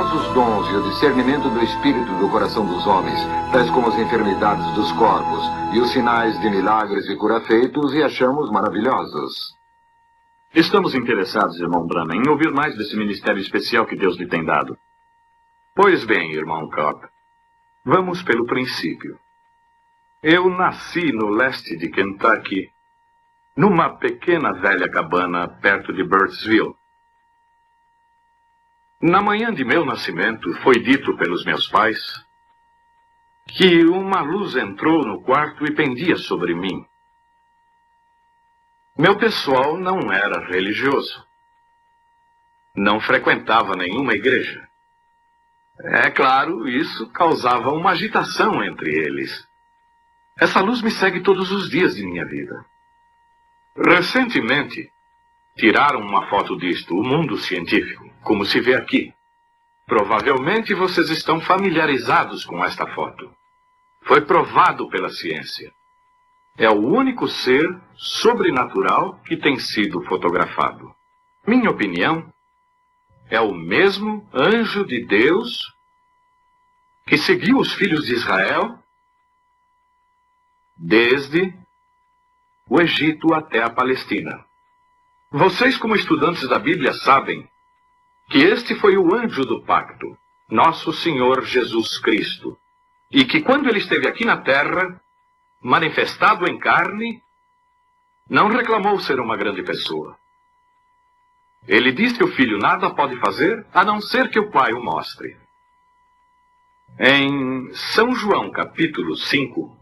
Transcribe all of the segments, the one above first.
maravilhosos dons e o discernimento do espírito do coração dos homens, tais como as enfermidades dos corpos e os sinais de milagres e cura feitos, e achamos maravilhosos. Estamos interessados, irmão Branham, em ouvir mais desse ministério especial que Deus lhe tem dado. Pois bem, irmão Cobb, vamos pelo princípio. Eu nasci no leste de Kentucky, numa pequena velha cabana perto de Burttsville. Na manhã de meu nascimento, foi dito pelos meus pais que uma luz entrou no quarto e pendia sobre mim. Meu pessoal não era religioso. Não frequentava nenhuma igreja. É claro, isso causava uma agitação entre eles. Essa luz me segue todos os dias de minha vida. Recentemente, tiraram uma foto disto, o mundo científico, como se vê aqui. Provavelmente vocês estão familiarizados com esta foto. Foi provado pela ciência. É o único ser sobrenatural que tem sido fotografado. Minha opinião, é o mesmo anjo de Deus que seguiu os filhos de Israel desde o Egito até a Palestina. Vocês, como estudantes da Bíblia, sabem que este foi o anjo do pacto, nosso Senhor Jesus Cristo, e que quando ele esteve aqui na terra, manifestado em carne, não reclamou ser uma grande pessoa. Ele disse que o filho nada pode fazer, a não ser que o pai o mostre. Em São João, capítulo 5,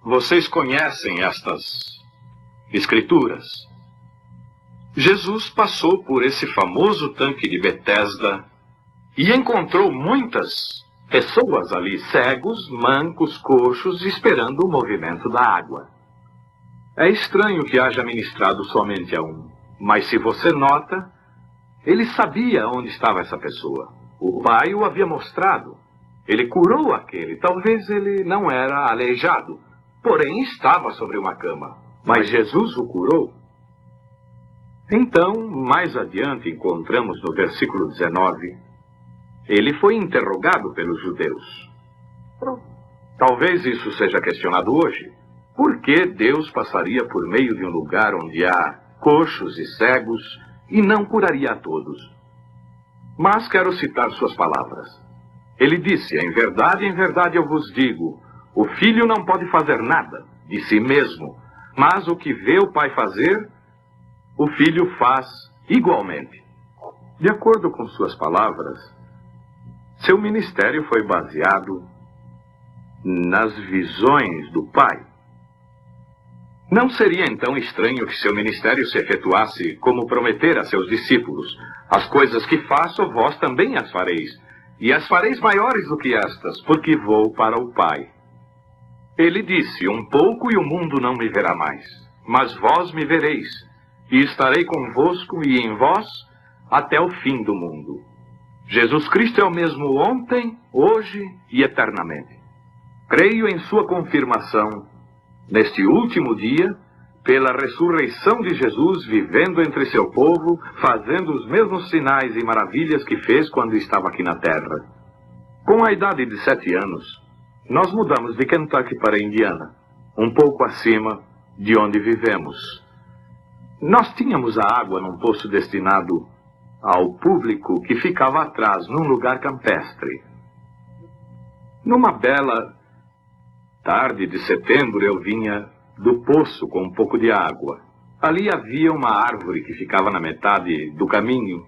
vocês conhecem estas escrituras. Jesus passou por esse famoso tanque de Betesda e encontrou muitas pessoas ali, cegos, mancos, coxos, esperando o movimento da água. É estranho que haja ministrado somente a um, mas se você nota, ele sabia onde estava essa pessoa. O pai o havia mostrado. Ele curou aquele. Talvez ele não era aleijado, porém estava sobre uma cama. Mas Jesus o curou. Então, mais adiante, encontramos no versículo 19, ele foi interrogado pelos judeus. Talvez isso seja questionado hoje. Por que Deus passaria por meio de um lugar onde há coxos e cegos e não curaria a todos? Mas quero citar suas palavras. Ele disse, em verdade eu vos digo, o filho não pode fazer nada de si mesmo, mas o que vê o pai fazer, o filho faz igualmente. De acordo com suas palavras, seu ministério foi baseado nas visões do pai. Não seria então estranho que seu ministério se efetuasse como prometer a seus discípulos: as coisas que faço, vós também as fareis, e as fareis maiores do que estas, porque vou para o Pai. Ele disse, um pouco e o mundo não me verá mais, mas vós me vereis, e estarei convosco e em vós até o fim do mundo. Jesus Cristo é o mesmo ontem, hoje e eternamente. Creio em sua confirmação, neste último dia, pela ressurreição de Jesus, vivendo entre seu povo, fazendo os mesmos sinais e maravilhas que fez quando estava aqui na terra. Com a idade de 7 anos, nós mudamos de Kentucky para Indiana, um pouco acima de onde vivemos. Nós tínhamos a água num poço destinado ao público que ficava atrás, num lugar campestre. Numa bela tarde de setembro, eu vinha do poço com um pouco de água. Ali havia uma árvore que ficava na metade do caminho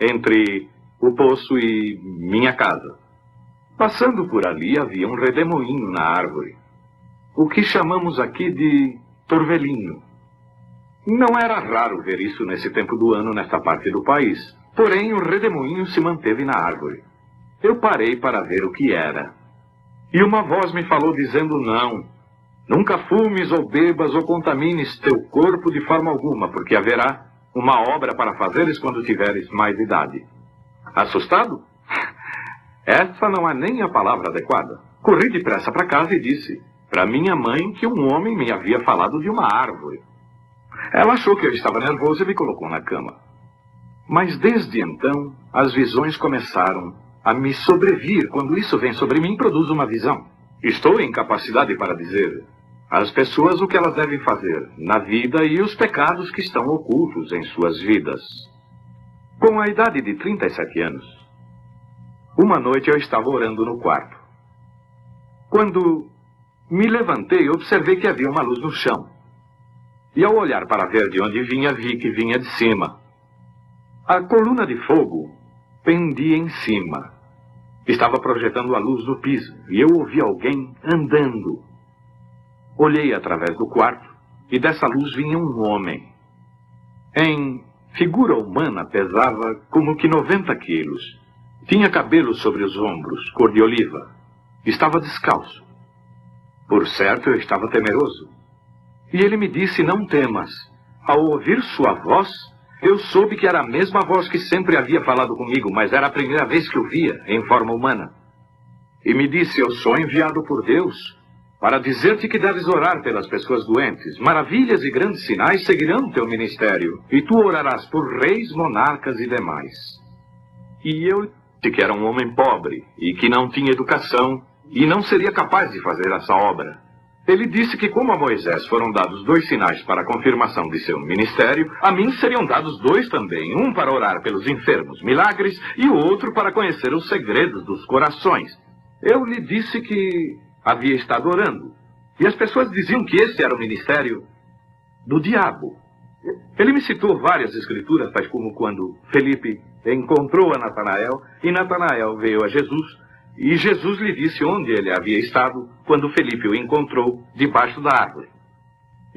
entre o poço e minha casa. Passando por ali havia um redemoinho na árvore, o que chamamos aqui de torvelinho. Não era raro ver isso nesse tempo do ano nesta parte do país, porém o redemoinho se manteve na árvore. Eu parei para ver o que era, e uma voz me falou dizendo: não, nunca fumes ou bebas ou contamines teu corpo de forma alguma, porque haverá uma obra para fazeres quando tiveres mais idade. Assustado? Essa não é nem a palavra adequada. Corri depressa para casa e disse para minha mãe que um homem me havia falado de uma árvore. Ela achou que eu estava nervoso e me colocou na cama. Mas desde então, as visões começaram a me sobrevir. Quando isso vem sobre mim, produz uma visão. Estou em capacidade para dizer às pessoas o que elas devem fazer na vida e os pecados que estão ocultos em suas vidas. Com a idade de 37 anos, uma noite eu estava orando no quarto. Quando me levantei, observei que havia uma luz no chão. E ao olhar para ver de onde vinha, vi que vinha de cima. A coluna de fogo pendia em cima. Estava projetando a luz no piso, e eu ouvi alguém andando. Olhei através do quarto, e dessa luz vinha um homem. Em figura humana, pesava como que 90 quilos. Tinha cabelo sobre os ombros, cor de oliva. Estava descalço. Por certo, eu estava temeroso. E ele me disse, não temas. Ao ouvir sua voz, eu soube que era a mesma voz que sempre havia falado comigo, mas era a primeira vez que o via em forma humana. E me disse, eu sou enviado por Deus para dizer-te que deves orar pelas pessoas doentes. Maravilhas e grandes sinais seguirão teu ministério, e tu orarás por reis, monarcas e demais. E eu disse que era um homem pobre, e que não tinha educação, e não seria capaz de fazer essa obra. Ele disse que como a Moisés foram dados 2 sinais para a confirmação de seu ministério, a mim seriam dados 2 também, um para orar pelos enfermos, milagres, e o outro para conhecer os segredos dos corações. Eu lhe disse que havia estado orando, e as pessoas diziam que esse era o ministério do diabo. Ele me citou várias escrituras, tais como quando Felipe encontrou a Natanael, e Natanael veio a Jesus, e Jesus lhe disse onde ele havia estado quando Felipe o encontrou debaixo da árvore.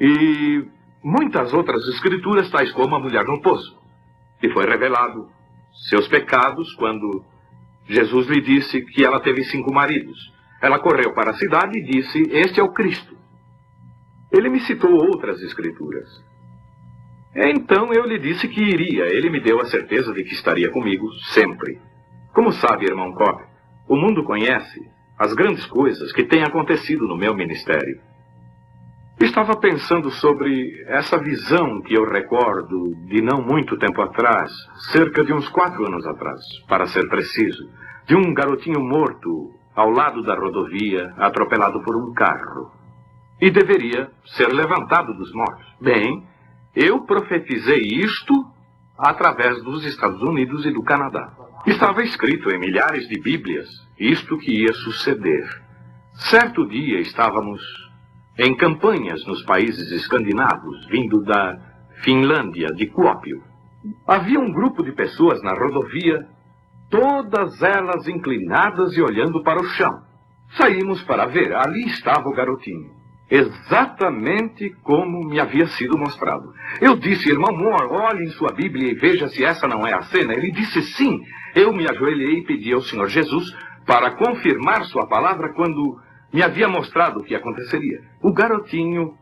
E muitas outras escrituras, tais como a mulher no poço, que foi revelado seus pecados quando Jesus lhe disse que ela teve 5 maridos. Ela correu para a cidade e disse, este é o Cristo. Ele me citou outras escrituras. Então eu lhe disse que iria. Ele me deu a certeza de que estaria comigo sempre. Como sabe, irmão Kopp, o mundo conhece as grandes coisas que têm acontecido no meu ministério. Estava pensando sobre essa visão que eu recordo de não muito tempo atrás, cerca de uns 4 anos atrás, para ser preciso, de um garotinho morto ao lado da rodovia, atropelado por um carro. E deveria ser levantado dos mortos. Bem, eu profetizei isto através dos Estados Unidos e do Canadá. Estava escrito em milhares de bíblias isto que ia suceder. Certo dia estávamos em campanhas nos países escandinavos, vindo da Finlândia, de Kuopio. Havia um grupo de pessoas na rodovia, todas elas inclinadas e olhando para o chão. Saímos para ver, ali estava o garotinho. Exatamente como me havia sido mostrado. Eu disse, irmão Moore, olhe em sua Bíblia e veja se essa não é a cena. Ele disse sim. Eu me ajoelhei e pedi ao Senhor Jesus para confirmar sua palavra quando me havia mostrado o que aconteceria. O garotinho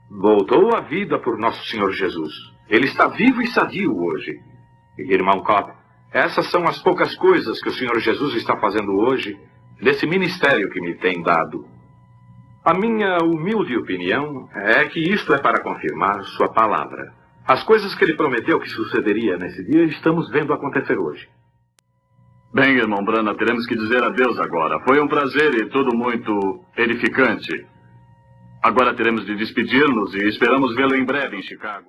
voltou à vida por nosso Senhor Jesus. Ele está vivo e sadio hoje. Irmão Kopp, essas são as poucas coisas que o Senhor Jesus está fazendo hoje, nesse ministério que me tem dado. A minha humilde opinião é que isto é para confirmar sua palavra. As coisas que ele prometeu que sucederia nesse dia, estamos vendo acontecer hoje. Bem, irmão Branham, teremos que dizer adeus agora. Foi um prazer e tudo muito edificante. Agora teremos de despedir-nos e esperamos vê-lo em breve em Chicago.